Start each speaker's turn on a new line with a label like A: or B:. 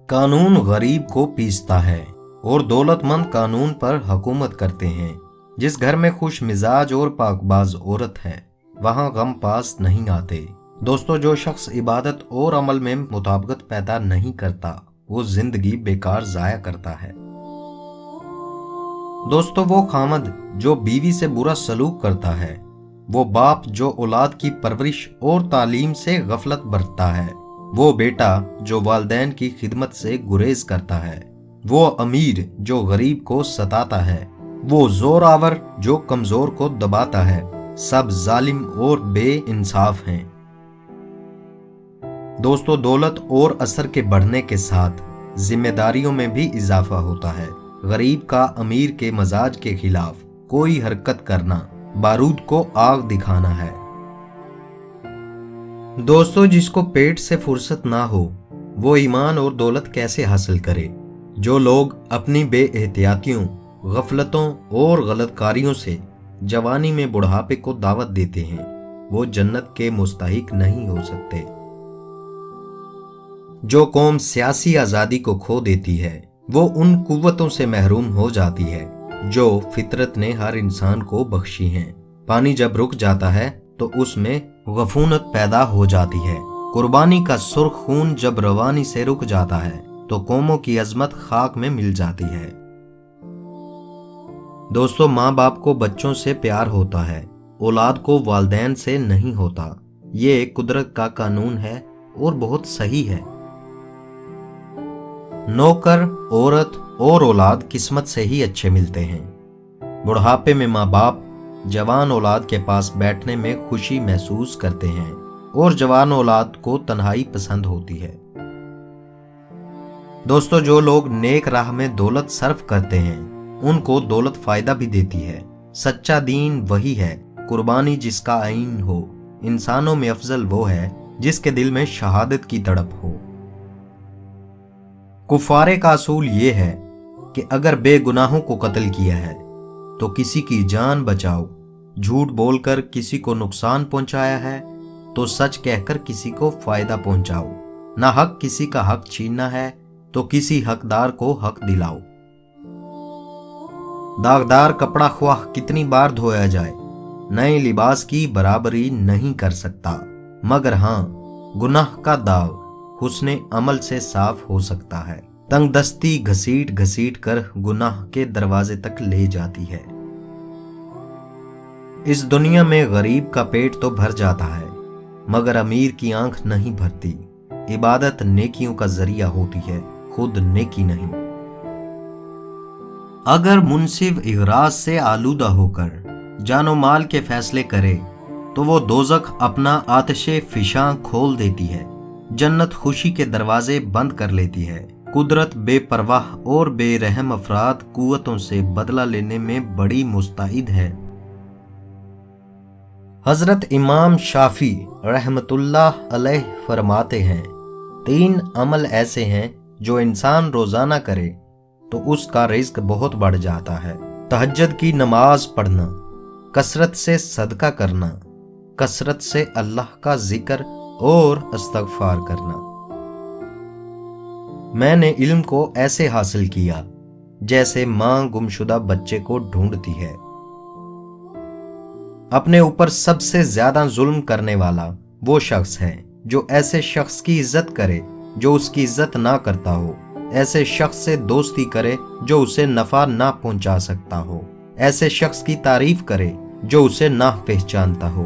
A: कानून गरीब को पीसता है और दौलतमंद कानून पर हुकूमत करते हैं। जिस घर में खुश मिजाज और पाकबाज औरत है वहां गम पास नहीं आते। दोस्तों, जो शख्स इबादत और अमल में मुताबिकत पैदा नहीं करता वो जिंदगी बेकार जाया करता है। दोस्तों, वो खामद जो बीवी से बुरा सलूक करता है, वो बाप जो औलाद की परवरिश और तालीम से गफलत बरतता है, वो बेटा जो वालिदैन की खिदमत से गुरेज करता है, वो अमीर जो गरीब को सताता है, वो जोरावर जो कमजोर को दबाता है, सब जालिम और बेइंसाफ हैं। दोस्तों, दौलत और असर के बढ़ने के साथ जिम्मेदारियों में भी इजाफा होता है। गरीब का अमीर के मजाज के खिलाफ कोई हरकत करना बारूद को आग दिखाना है। दोस्तों, जिसको पेट से फुर्सत ना हो वो ईमान और दौलत कैसे हासिल करे। जो लोग अपनी बेएहतियातियों, गफलतों और गलतकारियों से जवानी में बुढ़ापे को दावत देते हैं वो जन्नत के मुस्तहिक नहीं हो सकते। जो कौम सियासी आज़ादी को खो देती है वो उन कुव्वतों से महरूम हो जाती है जो फितरत ने हर इंसान को बख्शी हैं। पानी जब रुक जाता है तो उसमें गफूनत पैदा हो जाती है। कुर्बानी का सुर्ख खून जब रवानी से रुक जाता है तो कौमों की अजमत खाक में मिल जाती है। दोस्तों, माँ बाप को बच्चों से प्यार होता है, औलाद को वालिदैन से नहीं होता। ये कुदरत का कानून है और बहुत सही है। नौकर, औरत और औलाद किस्मत से ही अच्छे मिलते हैं। बुढ़ापे में माँ बाप जवान औलाद के पास बैठने में खुशी महसूस करते हैं और जवान औलाद को तन्हाई पसंद होती है। दोस्तों, जो लोग नेक राह में दौलत सर्फ करते हैं उनको दौलत फायदा भी देती है। सच्चा दीन वही है कुर्बानी जिसका आईन हो। इंसानों में अफजल वो है जिसके दिल में शहादत की तड़प हो। कुफारे का असूल ये है कि अगर बेगुनाहों को कत्ल किया है तो किसी की जान बचाओ। झूठ बोलकर किसी को नुकसान पहुंचाया है तो सच कहकर किसी को फायदा पहुंचाओ। ना हक किसी का हक छीनना है तो किसी हकदार को हक दिलाओ। दागदार कपड़ा ख्वाह कितनी बार धोया जाए नए लिबास की बराबरी नहीं कर सकता, मगर हाँ गुनाह का दाग हुस्ने अमल से साफ हो सकता है। तंगदस्ती घसीट घसीट कर गुनाह के दरवाजे तक ले जाती है। इस दुनिया में गरीब का पेट तो भर जाता है मगर अमीर की आंख नहीं भरती। इबादत नेकियों का जरिया होती है, खुद नेकी नहीं। अगर मुनसिफ इगराज से आलूदा होकर जानो माल के फैसले करे तो वो दोजख अपना आतिशे फिशां खोल देती है। जन्नत खुशी के दरवाजे बंद कर लेती है। कुदरत बेपरवाह और बेरहम अफराद कुव्वतों से बदला लेने में बड़ी मुस्तैद है। हजरत इमाम शाफी रहमतुल्लाह अलैह फरमाते हैं, 3 अमल ऐसे हैं जो इंसान रोजाना करे तो उसका रिज्क बहुत बढ़ जाता है। तहज्जुद की नमाज पढ़ना, कसरत से सदका करना, कसरत से अल्लाह का जिक्र और इस्तगफार करना। मैंने इल्म को ऐसे हासिल किया जैसे मां गुमशुदा बच्चे को ढूंढती है। अपने ऊपर सबसे ज्यादा जुल्म करने वाला वो शख्स है जो ऐसे शख्स की इज्जत करे जो उसकी इज्जत ना करता हो, ऐसे शख्स से दोस्ती करे जो उसे नफा ना पहुंचा सकता हो, ऐसे शख्स की तारीफ करे जो उसे ना पहचानता हो।